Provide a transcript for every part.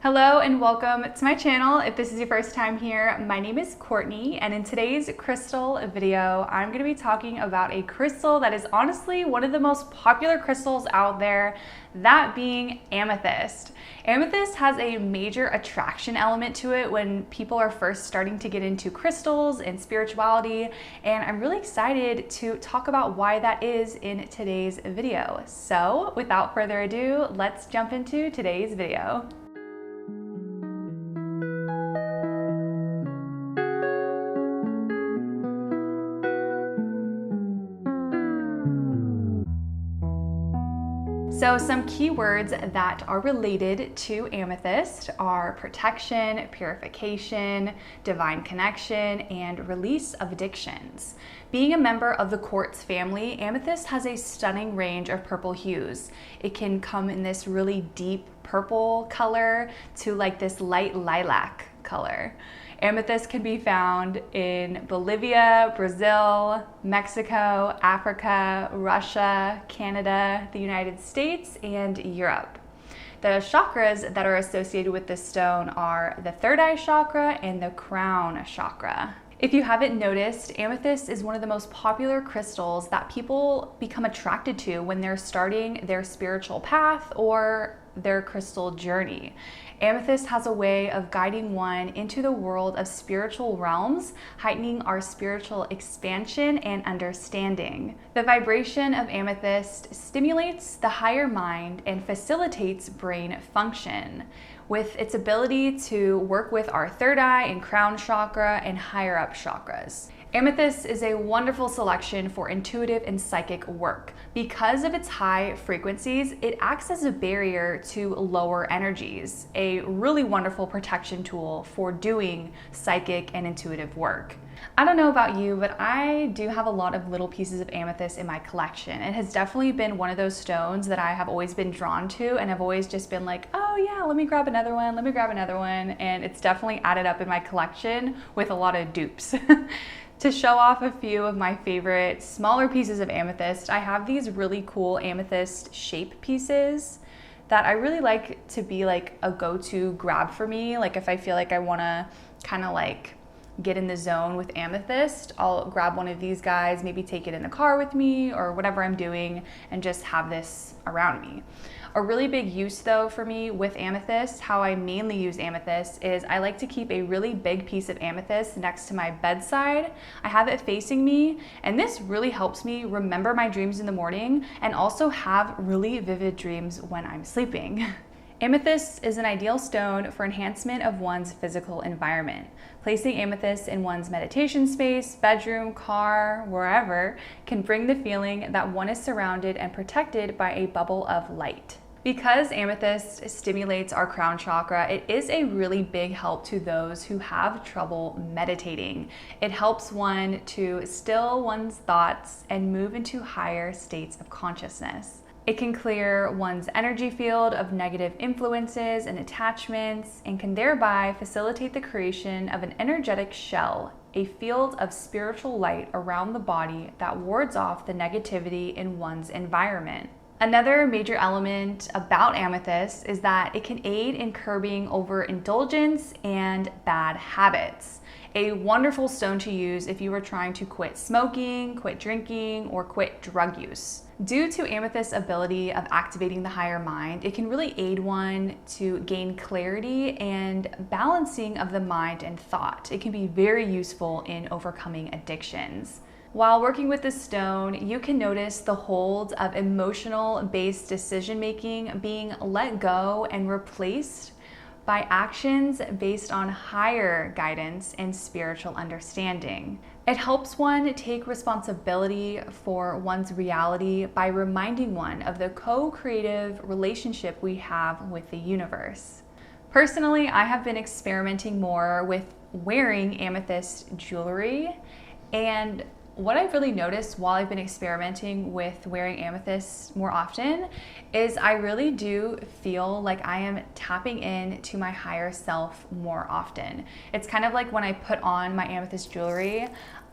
Hello and welcome to my channel. If this is your first time here, my name is Courtney, and in today's crystal video, I'm going to be talking about a crystal that is honestly one of the most popular crystals out there, that being amethyst. Amethyst has a major attraction element to it when people are first starting to get into crystals and spirituality, and I'm really excited to talk about why that is in today's video. So without further ado, let's jump into today's video. So some keywords that are related to amethyst are protection, purification, divine connection, and release of addictions. Being a member of the quartz family, amethyst has a stunning range of purple hues. It can come in this really deep purple color to like this light lilac color. Amethyst can be found in Bolivia, Brazil, Mexico, Africa, Russia, Canada, the United States, and Europe. The chakras that are associated with this stone are the third eye chakra and the crown chakra. If you haven't noticed, amethyst is one of the most popular crystals that people become attracted to when they're starting their spiritual path or their crystal journey. Amethyst has a way of guiding one into the world of spiritual realms, heightening our spiritual expansion and understanding. The vibration of amethyst stimulates the higher mind and facilitates brain function, with its ability to work with our third eye and crown chakra and higher up chakras. Amethyst is a wonderful selection for intuitive and psychic work. Because of its high frequencies, it acts as a barrier to lower energies, a really wonderful protection tool for doing psychic and intuitive work. I don't know about you, but I do have a lot of little pieces of amethyst in my collection. It has definitely been one of those stones that I have always been drawn to, and I've always just been like, oh yeah, let me grab another one, and it's definitely added up in my collection with a lot of dupes. To show off a few of my favorite smaller pieces of amethyst, I have these really cool amethyst shape pieces that I really like to be like a go-to grab for me. Like if I feel like I wanna kind of like get in the zone with amethyst, I'll grab one of these guys, maybe take it in the car with me or whatever I'm doing and just have this around me. A really big use though for me with amethyst, how I mainly use amethyst, is I like to keep a really big piece of amethyst next to my bedside. I have it facing me, and this really helps me remember my dreams in the morning and also have really vivid dreams when I'm sleeping. Amethyst is an ideal stone for enhancement of one's physical environment. Placing amethyst in one's meditation space, bedroom, car, wherever, can bring the feeling that one is surrounded and protected by a bubble of light. Because amethyst stimulates our crown chakra, it is a really big help to those who have trouble meditating. It helps one to still one's thoughts and move into higher states of consciousness. It can clear one's energy field of negative influences and attachments, and can thereby facilitate the creation of an energetic shell, a field of spiritual light around the body that wards off the negativity in one's environment. Another major element about amethyst is that it can aid in curbing overindulgence and bad habits. A wonderful stone to use if you are trying to quit smoking, quit drinking, or quit drug use. Due to amethyst's ability of activating the higher mind, it can really aid one to gain clarity and balancing of the mind and thought. It can be very useful in overcoming addictions. While working with this stone, you can notice the hold of emotional-based decision-making being let go and replaced by actions based on higher guidance and spiritual understanding. It helps one take responsibility for one's reality by reminding one of the co-creative relationship we have with the universe. Personally, I have been experimenting more with wearing amethyst jewelry, and what I've really noticed while I've been experimenting with wearing amethyst more often is I really do feel like I am tapping into my higher self more often. It's kind of like when I put on my amethyst jewelry,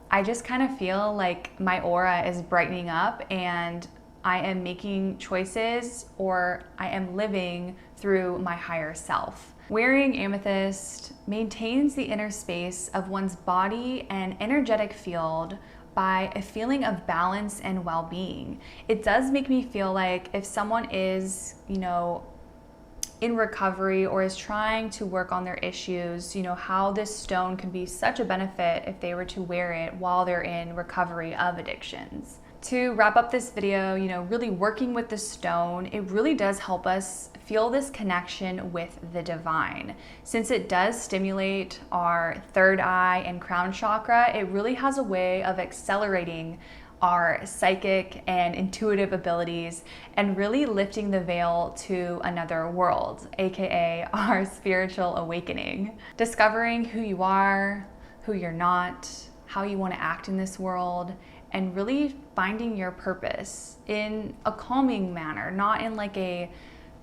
I just kind of feel like my aura is brightening up and I am making choices, or I am living through my higher self. Wearing amethyst maintains the inner space of one's body and energetic field by a feeling of balance and well-being. It does make me feel like if someone is, in recovery or is trying to work on their issues, how this stone can be such a benefit if they were to wear it while they're in recovery of addictions. To wrap up this video, really working with the stone, it really does help us feel this connection with the divine. Since it does stimulate our third eye and crown chakra, it really has a way of accelerating our psychic and intuitive abilities and really lifting the veil to another world, aka our spiritual awakening. Discovering who you are, who you're not, how you want to act in this world, and really finding your purpose in a calming manner, not in like a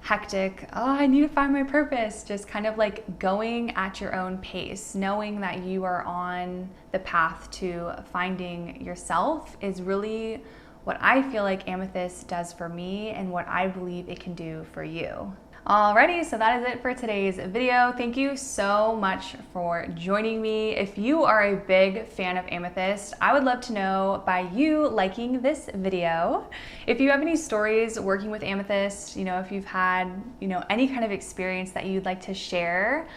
hectic, I need to find my purpose, just kind of like going at your own pace, knowing that you are on the path to finding yourself is really what I feel like amethyst does for me and what I believe it can do for you. Alrighty, so that is it for today's video. Thank you so much for joining me. If you are a big fan of amethyst, I would love to know by you liking this video. If you have any stories working with amethyst, if you've had, any kind of experience that you'd like to share,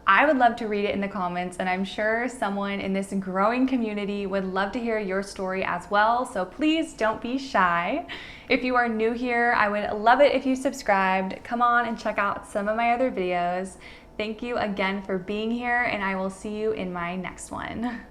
I would love to read it in the comments, and I'm sure someone in this growing community would love to hear your story as well, so please don't be shy. If you are new here, I would love it if you subscribed. Come on and check out some of my other videos. Thank you again for being here, and I will see you in my next one.